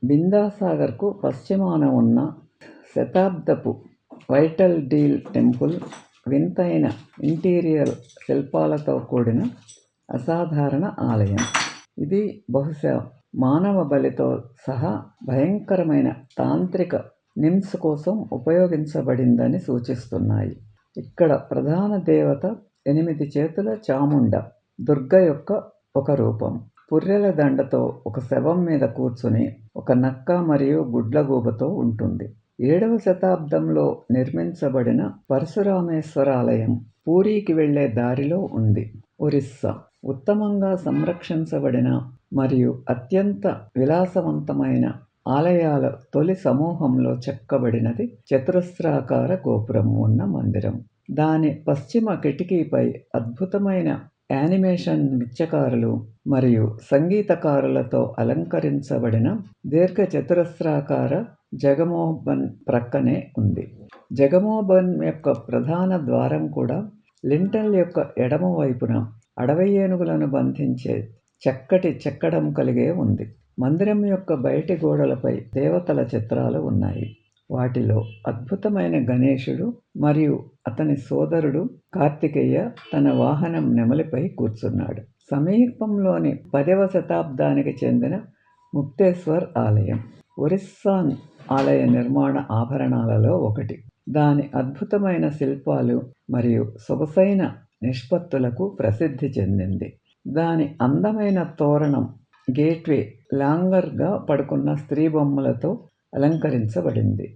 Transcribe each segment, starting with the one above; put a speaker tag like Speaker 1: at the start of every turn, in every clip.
Speaker 1: బిందాసాగర్కు పశ్చిమాన ఉన్న శతాబ్దపు వైటల్ డీల్ టెంపుల్ వింతైన ఇంటీరియర్ శిల్పాలతో కూడిన అసాధారణ ఆలయం. ఇది బహుశా మానవ బలితో సహా భయంకరమైన తాంత్రిక నిమ్స్ కోసం ఉపయోగించబడిందని సూచిస్తున్నాయి. ఇక్కడ ప్రధాన దేవత 8 చేతుల చాముండ దుర్గ యొక్క ఒక రూపం. పుర్రెల దండతో ఒక శవం మీద కూర్చుని ఒక నక్క మరియు గుడ్లగూబతో ఉంటుంది. 7వ శతాబ్దంలో నిర్మించబడిన పరశురామేశ్వరాలయం పూరీకి వెళ్లే దారిలో ఉంది. ఒరిస్సా ఉత్తమంగా సంరక్షించబడిన మరియు అత్యంత విలాసవంతమైన ఆలయాల తొలి సమూహంలో చెక్కబడినది చతురస్రాకార గోపురం ఉన్న మందిరం. దాని పశ్చిమ కిటికీపై అద్భుతమైన యానిమేషన్ నృత్యకారులు మరియు సంగీతకారులతో అలంకరించబడిన దీర్ఘ చతురస్రాకార జగమోహన్ ప్రక్కనే ఉంది. జగమోహన్ యొక్క ప్రధాన ద్వారం కూడా లింటెల్ యొక్క ఎడమ వైపున అడవి ఏనుగులను బంధించే చక్కటి చెక్కడం కలిగే ఉంది. మందిరం యొక్క బయటి గోడలపై దేవతల చిత్రాలు ఉన్నాయి. వాటిలో అద్భుతమైన గణేశుడు మరియు అతని సోదరుడు కార్తికేయ తన వాహనం నెమలిపై కూర్చున్నాడు. సమీపంలోని 10వ శతాబ్దానికి చెందిన ముక్తేశ్వర్ ఆలయం ఒరిస్సాన్ ఆలయ నిర్మాణ ఆభరణాలలో ఒకటి. దాని అద్భుతమైన శిల్పాలు మరియు సొగసైన నిష్పత్తులకు ప్రసిద్ధి చెందింది. దాని అందమైన తోరణం గేట్వే లాంగర్గా పడుకున్న స్త్రీ బొమ్మలతో అలంకరించబడింది.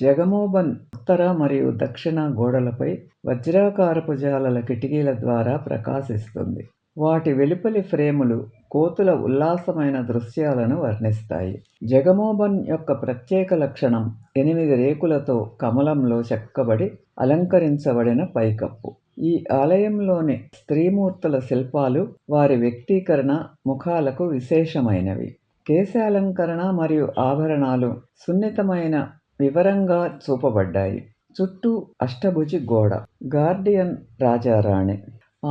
Speaker 1: జగమోహన్ ఉత్తర మరియు దక్షిణ గోడలపై వజ్రాకారపు జాలల కిటికీల ద్వారా ప్రకాశిస్తుంది. వాటి వెలుపలి ఫ్రేములు కోతుల ఉల్లాసమైన దృశ్యాలను వర్ణిస్తాయి. జగమోహన్ యొక్క ప్రత్యేక లక్షణం 8 రేకులతో కమలంలో చెక్కబడి అలంకరించబడిన పైకప్పు. ఈ ఆలయంలోని స్త్రీమూర్తుల శిల్పాలు వారి వ్యక్తీకరణ ముఖాలకు విశేషమైనవి. కేశాలంకరణ మరియు ఆభరణాలు సున్నితమైన వివరంగా చూపబడ్డాయి. చుట్టూ అష్టభుజి గోడ. గార్డియన్ రాజారాణి.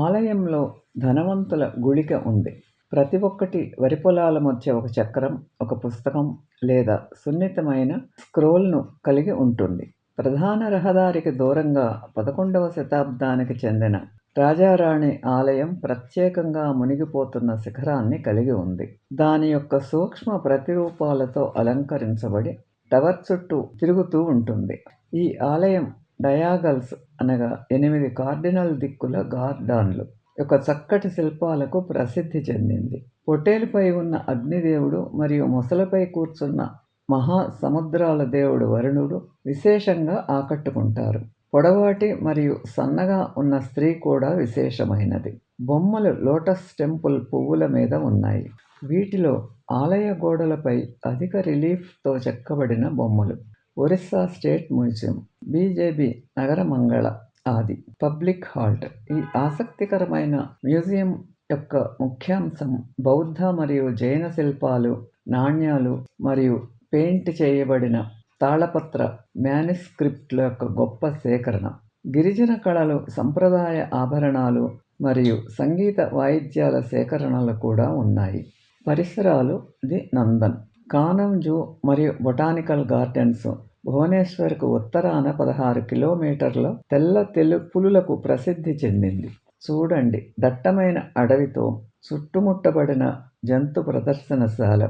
Speaker 1: ఆలయంలో ధనవంతుల గుళిక ఉంది. ప్రతి ఒక్కటి వరి పొలాల మధ్య ఒక చక్రం, ఒక పుస్తకం లేదా సున్నితమైన స్క్రోల్ను కలిగి ఉంటుంది. ప్రధాన రహదారికి దూరంగా 11వ శతాబ్దానికి చెందిన రాజారాణి ఆలయం ప్రత్యేకంగా మునిగిపోతున్న శిఖరాన్ని కలిగి ఉంది. దాని యొక్క సూక్ష్మ ప్రతిరూపాలతో అలంకరించబడి టవర్ చుట్టూ తిరుగుతూ ఉంటుంది. ఈ ఆలయం డయాగల్స్ అనగా 8 కార్డినల్ దిక్కుల గార్డాన్లు యొక్క చక్కటి శిల్పాలకు ప్రసిద్ధి చెందింది. పొట్టేలుపై ఉన్న అగ్నిదేవుడు మరియు మొసలపై కూర్చున్న మహా సముద్రాల దేవుడు వరుణుడు విశేషంగా ఆకట్టుకుంటారు. పొడవాటి మరియు సన్నగా ఉన్న స్త్రీ కూడా విశేషమైనది. బొమ్మలు లోటస్ టెంపుల్ పువ్వుల మీద ఉన్నాయి. వీటిలో ఆలయ గోడలపై అధిక రిలీఫ్తో చెక్కబడిన బొమ్మలు. ఒరిస్సా స్టేట్ మ్యూజియం, బీజేపీ నగర మంగళ ఆది పబ్లిక్ హాల్ట్. ఈ ఆసక్తికరమైన మ్యూజియం యొక్క ముఖ్యాంశం బౌద్ధ మరియు జైన శిల్పాలు, నాణ్యాలు మరియు పెయింట్ చేయబడిన తాళపత్ర మ్యానుస్క్రిప్ట్ల యొక్క గొప్ప సేకరణ. గిరిజన కళలు, సంప్రదాయ ఆభరణాలు మరియు సంగీత వాయిద్యాల సేకరణలు కూడా ఉన్నాయి. పరిసరాలు ది నందన్, కానవ్ జూ మరియు బొటానికల్ గార్డెన్స్ భువనేశ్వర్కు ఉత్తరాన 16 కిలోమీటర్ల తెల్ల పులులకు ప్రసిద్ధి చెందింది. చూడండి, దట్టమైన అడవితో చుట్టుముట్టబడిన జంతు ప్రదర్శనశాల.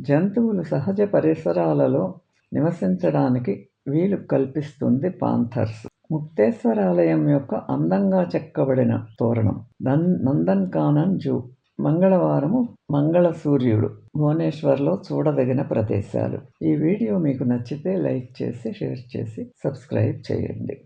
Speaker 1: జంతువులు సహజ పరిసరాలలో నివసించడానికి వీలు కల్పిస్తుంది పాంథర్స్. ముక్తేశ్వరాలయం యొక్క అందంగా చెక్కబడిన తోరణం. నందన్ కానన్ జూ. మంగళవారము మంగళ సూర్యుడు భువనేశ్వర్లో చూడదగిన ప్రదేశాలు. ఈ వీడియో మీకు నచ్చితే లైక్ చేసి, షేర్ చేసి, సబ్స్క్రైబ్ చేయండి.